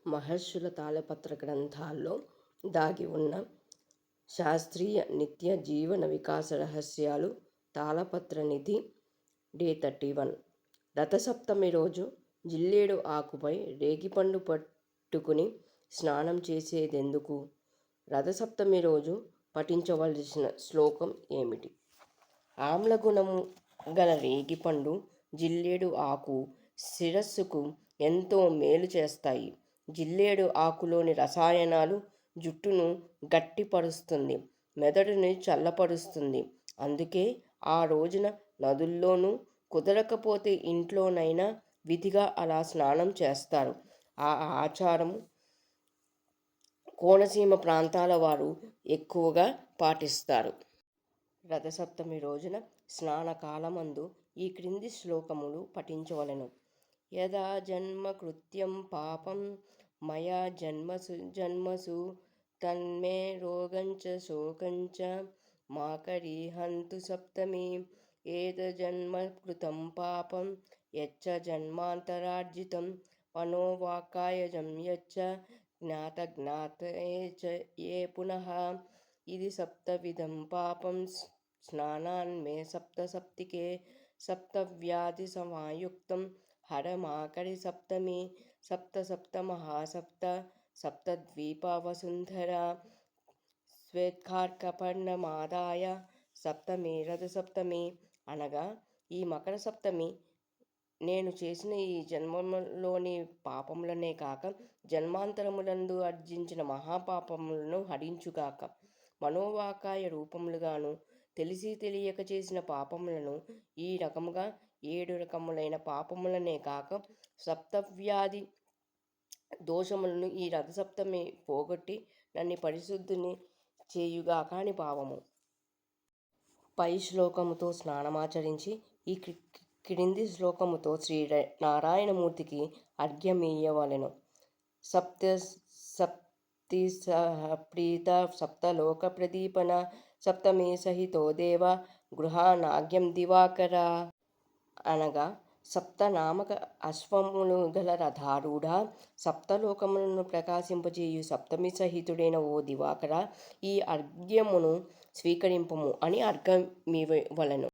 మహర్షుల తాళపత్ర గ్రంథాల్లో దాగి ఉన్న శాస్త్రీయ నిత్య జీవన వికాస రహస్యాలు. తాళపత్ర నిధి. డే 31. రథసప్తమి రోజు జిల్లేడు ఆకుపై రేగిపండు పట్టుకుని స్నానం చేసేదెందుకు? రథసప్తమి రోజు పఠించవలసిన శ్లోకం ఏమిటి? ఆమ్లగుణము గల రేగిపండు, జిల్లేడు ఆకు శిరస్సుకు ఎంతో మేలు చేస్తాయి. జిల్లేడు ఆకులోని రసాయనాలు జుట్టును గట్టిపరుస్తుంది, మెదడుని చల్లపరుస్తుంది. అందుకే ఆ రోజున నదుల్లోనూ, కుదరకపోతే ఇంట్లోనైనా విధిగా అలా స్నానం చేస్తారు. ఆ ఆచారం కోనసీమ ప్రాంతాల వారు ఎక్కువగా పాటిస్తారు. రథసప్తమి రోజున స్నానకాలమందు ఈ క్రింది శ్లోకములు పఠించవలెను. యదా జన్మ కృత్యం పాపం మయా జన్మసు తన్మే రోగంచ శోకంచ మాకరీహంతు సప్తమి. ఏతజ్జన్మ కృతం పాపం యచ్చ జన్మాంతరార్జితం మనోవాక్కాయజం యచ్చ జ్ఞాతజ్ఞాతే చ ఏ పునః. ఇది సప్తవిధం పాపం స్నానాన్మే సప్తసప్తికే సప్తవ్యాధి సమాయుక్తం హరమాకరి సప్తమి. సప్త సప్త మహాసప్త సప్తద్వీప వసుంధర శ్వేత్కార్కపర్ణమాదాయ సప్తమి రథసప్తమి. అనగా ఈ మకర సప్తమి నేను చేసిన ఈ జన్మలోని పాపములనే కాక జన్మాంతరములందు ఆర్జించిన మహాపాపములను హరించుగాక. మనోవాకాయ రూపములుగాను తెలిసి తెలియక చేసిన పాపములను ఈ రకముగా 7 రకములైన పాపములనే కాక సప్తవ్యాధి దోషములను ఈ రథసప్తమి పోగొట్టి నన్ను పరిశుద్ధిని చేయుగాక అని భావము. పై శ్లోకముతో స్నానమాచరించి ఈ క్రింది శ్లోకముతో శ్రీ నారాయణమూర్తికి అర్ఘ్యమియ్యవలెను. సప్తి ప్రీత సప్తలోక ప్రదీపన సప్తమి సహితో దేవ గృహానాగ్యం దివాకర. అనగా సప్తనామక అశ్వములు గల రథారూఢ, సప్తలోకములను ప్రకాశింపజేయు సప్తమి సహితుడైన ఓ దివాకర, ఈ అర్ఘ్యమును స్వీకరింపుము అని అర్ఘ్యమివ్వవలెను.